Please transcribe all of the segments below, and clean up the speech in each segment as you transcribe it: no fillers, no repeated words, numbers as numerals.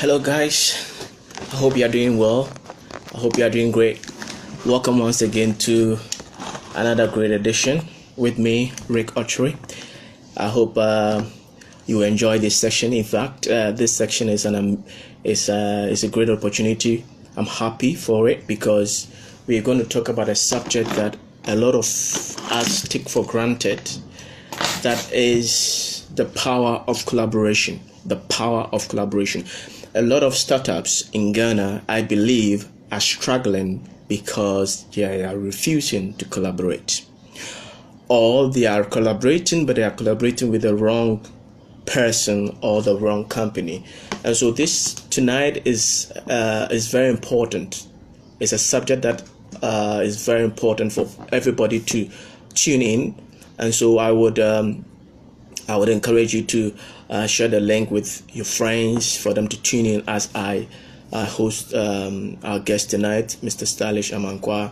Hello guys, I hope you are doing well. I hope you are doing great. Welcome once again to another great edition with me, Rick Archery. I hope you enjoy this section. In fact, this section is a great opportunity. I'm happy for it because we're going to talk about a subject that a lot of us take for granted. That is the power of collaboration. The power of collaboration. A lot of startups in Ghana, I believe, are struggling because they are refusing to collaborate. Or they are collaborating, but they are collaborating with the wrong person or the wrong company. And so this tonight is very important. It's a subject that is very important for everybody to tune in. And so I would encourage you to share the link with your friends for them to tune in as I host our guest tonight, Mr. Stylish Amankwa,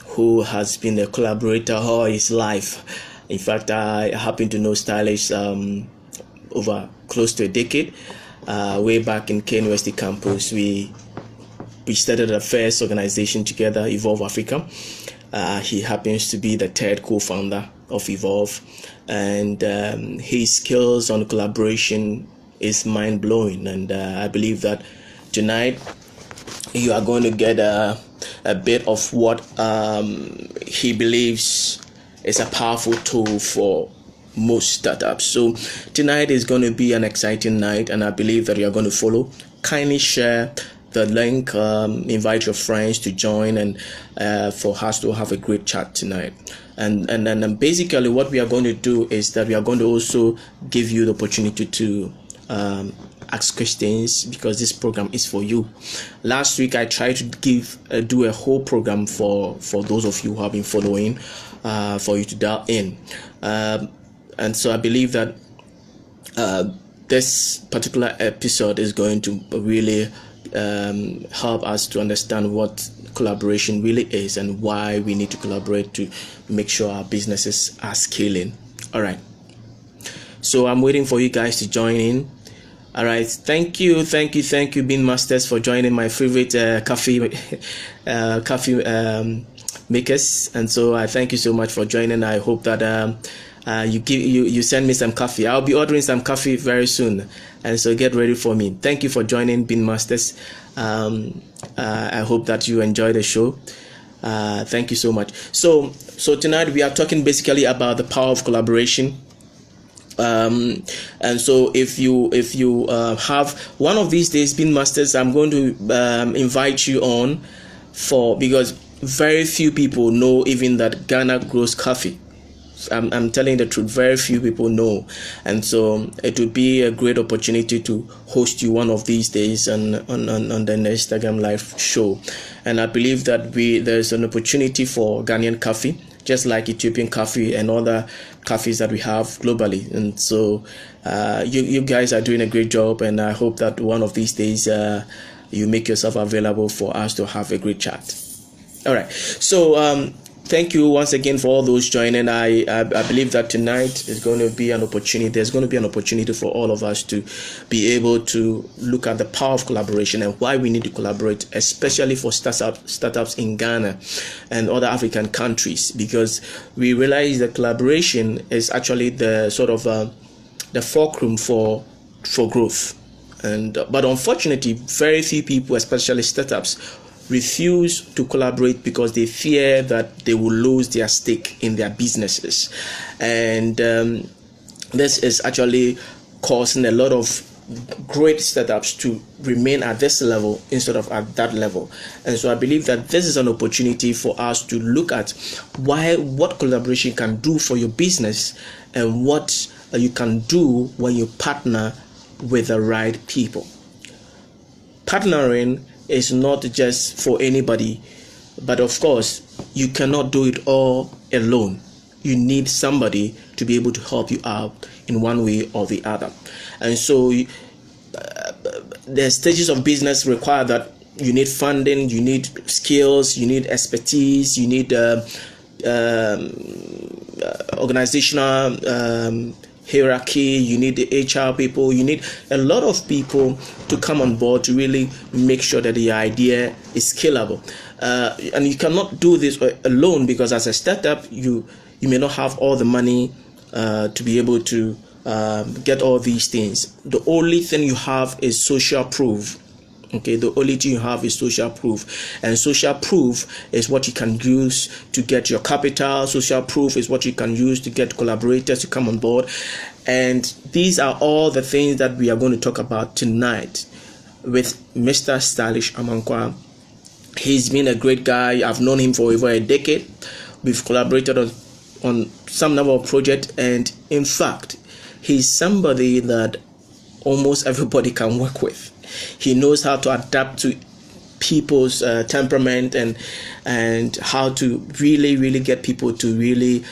who has been a collaborator all his life. In fact, I happen to know Stylish over close to a decade. Way back in K University campus, we started the first organization together, Evolve Africa. He happens to be the third co-founder of Evolve, and his skills on collaboration is mind-blowing. And I believe that tonight you are going to get a bit of what he believes is a powerful tool for most startups. So tonight is going to be an exciting night, and I believe that you are going to follow. Kindly share the link, invite your friends to join, and for us to have a great chat tonight. And basically what we are going to do is that we are going to also give you the opportunity to ask questions, because this program is for you. Last week I tried to do a whole program for those of you who have been following, for you to dial in, and so I believe that this particular episode is going to really help us to understand what collaboration really is and why we need to collaborate to make sure our businesses are scaling. All right, so I'm waiting for you guys to join in. All right, thank you Bean Masters, for joining my favorite coffee makers. And so I thank you so much for joining. I hope that you send me some coffee. I'll be ordering some coffee very soon, and so get ready for me. Thank you for joining Bean Masters. I hope that you enjoy the show. Thank you so much. So tonight we are talking basically about the power of collaboration. And so if you have one of these days, Bean Masters, I'm going to invite you on, because very few people know even that Ghana grows coffee. I'm telling the truth, very few people know, and so it would be a great opportunity to host you one of these days on the Instagram live show. And I believe that there's an opportunity for Ghanaian coffee, just like Ethiopian coffee and other coffees that we have globally. And so you guys are doing a great job, and I hope that one of these days you make yourself available for us to have a great chat. All right, so thank you once again for all those joining. I believe that tonight is going to be an opportunity. There's going to be an opportunity for all of us to be able to look at the power of collaboration and why we need to collaborate, especially for startups in Ghana and other African countries, because we realize that collaboration is actually the sort of the fulcrum for growth. But unfortunately, very few people, especially startups, refuse to collaborate because they fear that they will lose their stake in their businesses, and this is actually causing a lot of great startups to remain at this level instead of at that level. And so I believe that this is an opportunity for us to look at what collaboration can do for your business, and what you can do when you partner with the right people. Partnering is not just for anybody, but of course you cannot do it all alone. You need somebody to be able to help you out in one way or the other. And so the stages of business require that you need funding, you need skills, you need expertise, you need organizational hierarchy, you need the HR people, you need a lot of people to come on board to really make sure that the idea is scalable. And you cannot do this alone, because as a startup, you may not have all the money to be able to get all these things. The only thing you have is social proof. Okay, the only thing you have is social proof, and social proof is what you can use to get your capital. Social proof is what you can use to get collaborators to come on board, and these are all the things that we are going to talk about tonight with Mr. Stylish Amankwa. He's been a great guy. I've known him for over a decade. We've collaborated on some number of projects, and in fact, he's somebody that almost everybody can work with. He knows how to adapt to people's temperament, and how to really get people to really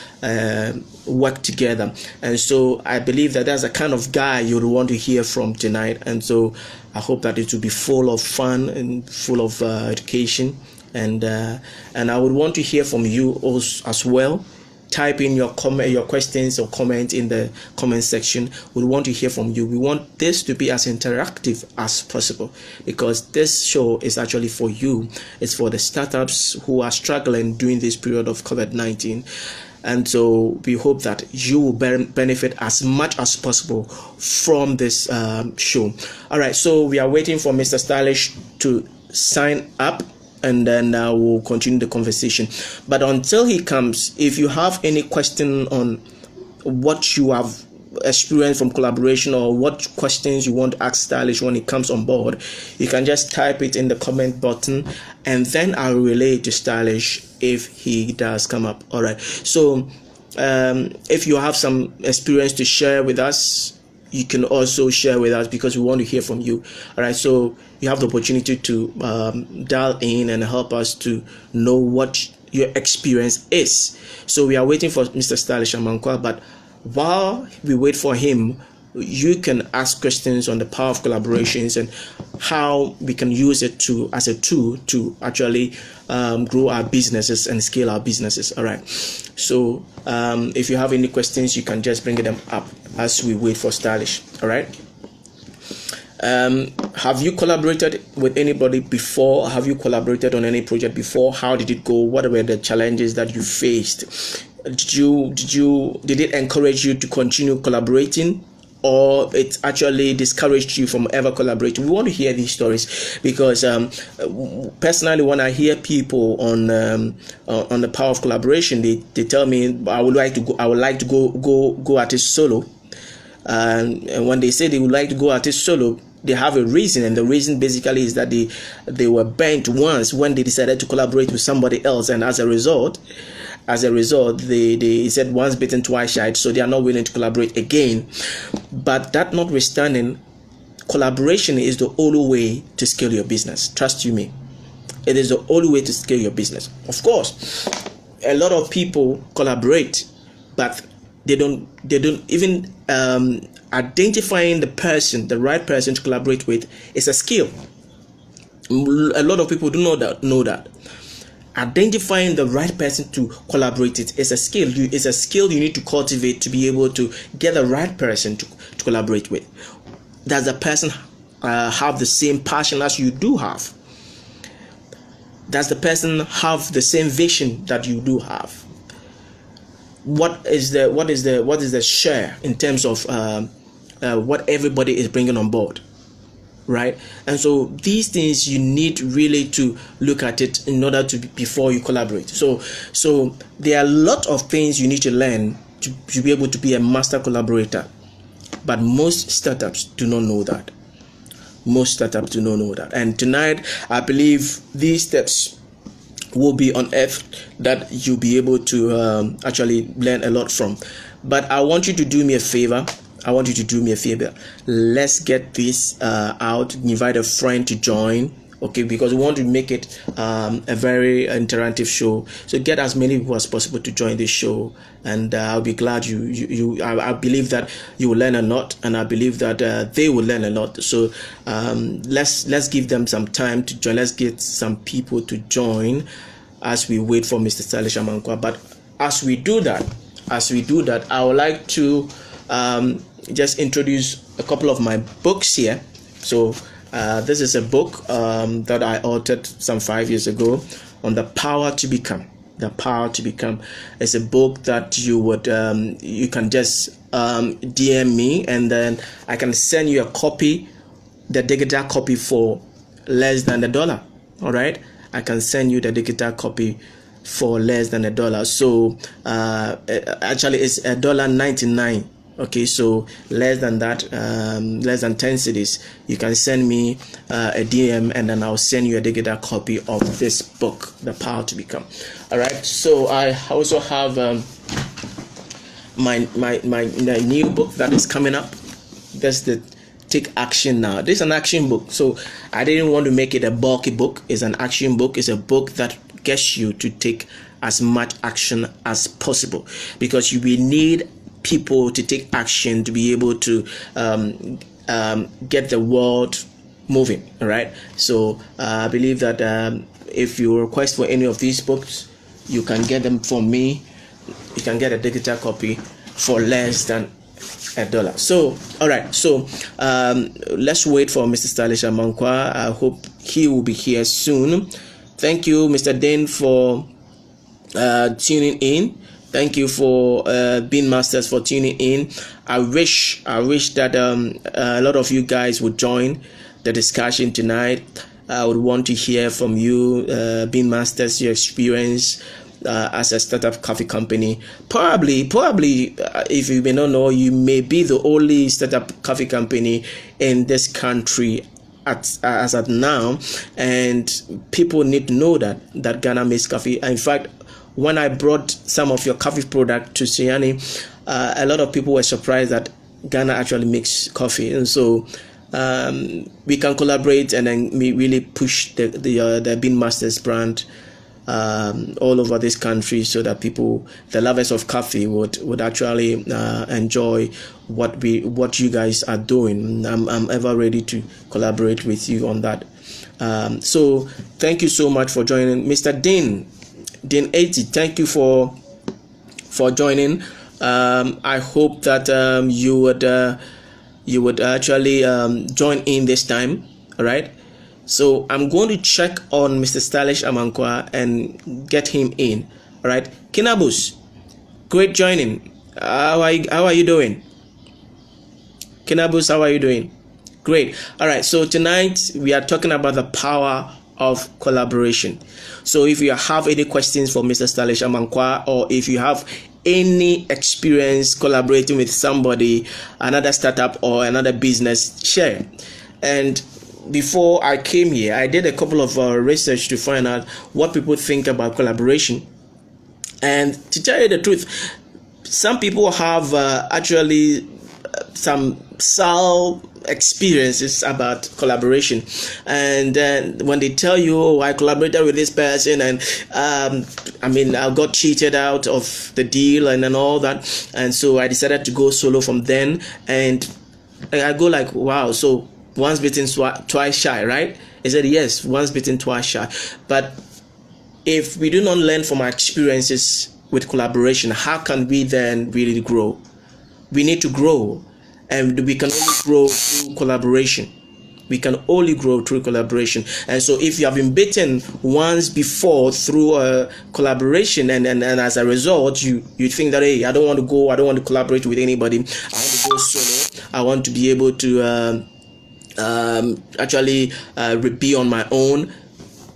work together. And so I believe that that's the kind of guy you'd want to hear from tonight. And so I hope that it will be full of fun and full of education, and I would want to hear from you also as well. Type in your questions or comment in the comment section. We want to hear from you. We want this to be as interactive as possible, because this show is actually for you. It's for the startups who are struggling during this period of COVID-19. And so we hope that you will benefit as much as possible from this show. All right, so we are waiting for Mr. Stylish to sign up, and then we'll continue the conversation. But until he comes, if you have any question on what you have experienced from collaboration, or what questions you want to ask Stylish when he comes on board, you can just type it in the comment button, and then I'll relay it to Stylish if he does come up. All right, so if you have some experience to share with us, you can also share with us, because we want to hear from you. All right, so you have the opportunity to dial in and help us to know what your experience is. So we are waiting for Mr. Stylish Amankwa, but while we wait for him, you can ask questions on the power of collaborations and how we can use it as a tool to actually grow our businesses and scale our businesses. All right, so if you have any questions, you can just bring them up as we wait for Stylish. All right. Have you collaborated with anybody before? Have you collaborated on any project before? How did it go? What were the challenges that you faced? Did it encourage you to continue collaborating, or it actually discouraged you from ever collaborating? We want to hear these stories, because personally, when I hear people on the power of collaboration, they tell me I would like to go at it solo. And when they say they would like to go at it solo, they have a reason, and the reason basically is that they were burnt once when they decided to collaborate with somebody else, and as a result, they said once bitten, twice shy, so they are not willing to collaborate again. But that notwithstanding, collaboration is the only way to scale your business. Trust you me, it is the only way to scale your business. Of course, a lot of people collaborate, but they don't even identifying the right person to collaborate with is a skill. A lot of people do know that identifying the right person to collaborate with is a skill. It's a skill you need to cultivate to be able to get the right person to collaborate with. Does the person have the same passion as you do have? Does the person have the same vision that you do have? What is the share in terms of what everybody is bringing on board, right? And so these things you need really to look at it in order to before you collaborate. So there are a lot of things you need to learn to be able to be a master collaborator, but most startups do not know that. And tonight, I believe these steps will be unearthed that you'll be able to actually learn a lot from. But I want you to do me a favor. Let's get this out. Invite a friend to join, okay? Because we want to make it a very interactive show. So get as many people as possible to join this show, and I'll be glad I believe that you will learn a lot, and I believe that they will learn a lot. So let's give them some time to join. Let's get some people to join as we wait for Mr. Stylish Amankwa. But as we do that, I would like to just introduce a couple of my books here. So this is a book that I authored some 5 years ago on the power to become. The Power to Become. It's a book that you would you can just DM me, and then I can send you a copy, the digital copy, for less than $1. All right, I can send you the digital copy for less than $1. So actually it's $1.99. Okay, so less than that, less than 10 cedis, you can send me a DM, and then I'll send you a digital copy of this book, The Power to Become. All right, so I also have my new book that is coming up. That's the Take Action Now. This is an action book, so I didn't want to make it a bulky book. It's an action book. It's a book that gets you to take as much action as possible, because you will need people to take action to be able to get the world moving. All right, so I believe that if you request for any of these books, you can get them from me. You can get a digital copy for less than $1. So all right, so let's wait for Mr. Stylish Amankwa. I hope he will be here soon. Thank you, Mr. Dane, for tuning in. Thank you for Bean Masters for tuning in. I wish that a lot of you guys would join the discussion tonight. I would want to hear from you, Bean Masters, your experience as a startup coffee company. Probably, if you may not know, you may be the only startup coffee company in this country as at now, and people need to know that Ghana makes coffee. In fact, when I brought some of your coffee product to Siani, a lot of people were surprised that Ghana actually makes coffee, and so we can collaborate and then we really push the Bean Masters brand all over this country, so that people, the lovers of coffee, would actually enjoy what you guys are doing. I'm ever ready to collaborate with you on that. So thank you so much for joining, Mr. Dean 80. Thank you for joining. I hope that you would actually join in this time. All right, so I'm going to check on Mr. Stylish Amankwa and get him in. All right, Kinabus, great joining. How are you doing? Kinabus, how are you doing? Great. All right, so tonight we are talking about the power of collaboration. So if you have any questions for Mr. Stylish Amankwa, or if you have any experience collaborating with somebody, another startup or another business, share. And before I came here, I did a couple of research to find out what people think about collaboration. And to tell you the truth, some people have actually some experiences about collaboration, and then when they tell you, oh, I collaborated with this person, and I got cheated out of the deal and all that, and so I decided to go solo from then. And I go like, wow, so once bitten, twice shy, right? I said, yes, once bitten, twice shy. But if we do not learn from our experiences with collaboration, how can we then really grow? We need to grow. And we can only grow through collaboration. We can only grow through collaboration. And so if you have been bitten once before through a collaboration, and as a result, you think that, hey, I don't want to collaborate with anybody. I want to go solo. I want to be able to actually be on my own.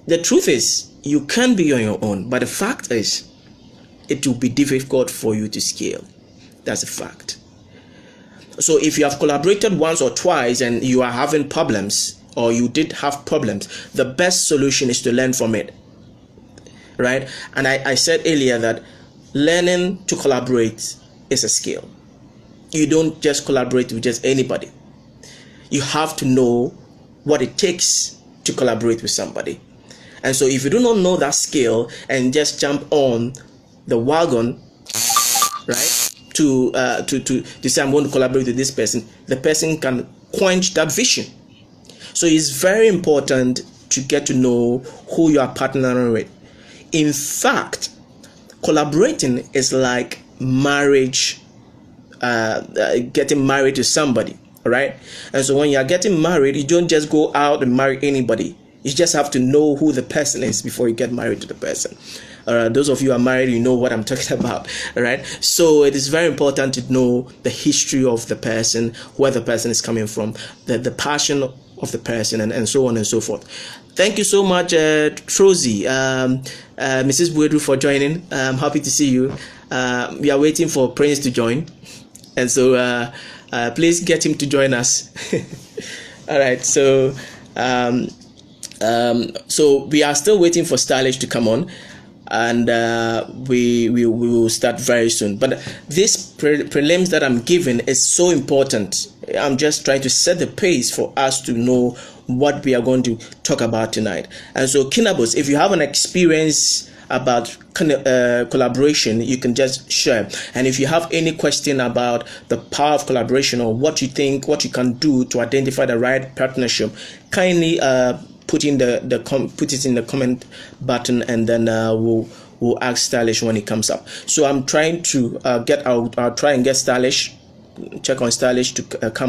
The truth is, you can be on your own. But the fact is, it will be difficult for you to scale. That's a fact. So if you have collaborated once or twice and you are having problems, or you did have problems, the best solution is to learn from it, right? And I said earlier that learning to collaborate is a skill. You don't just collaborate with just anybody. You have to know what it takes to collaborate with somebody. And so if you do not know that skill and just jump on the wagon, right, to say I'm going to collaborate with this person, the person can quench that vision. So it's very important to get to know who you are partnering with. In fact, collaborating is like marriage getting married to somebody, all right? And so when you are getting married, you don't just go out and marry anybody. You just have to know who the person is before you get married to the person. Those of you who are married, you know what I'm talking about. All right. So it is very important to know the history of the person, where the person is coming from, the passion of the person, and so on and so forth. Thank you so much, Trozy, Mrs. Buedu, for joining. I'm happy to see you. We are waiting for Prince to join, and so please get him to join us. All right. So so we are still waiting for Stylish to come on, and we will start very soon. But this prelims that I'm giving is so important. I'm just trying to set the pace for us to know what we are going to talk about tonight. And so, Kinabos, if you have an experience about collaboration, you can just share. And if you have any question about the power of collaboration, or what you think, what you can do to identify the right partnership, kindly put it in the comment button, and then we'll ask Stylish when it comes up. So I'm trying to I'll try and get Stylish, check on Stylish to come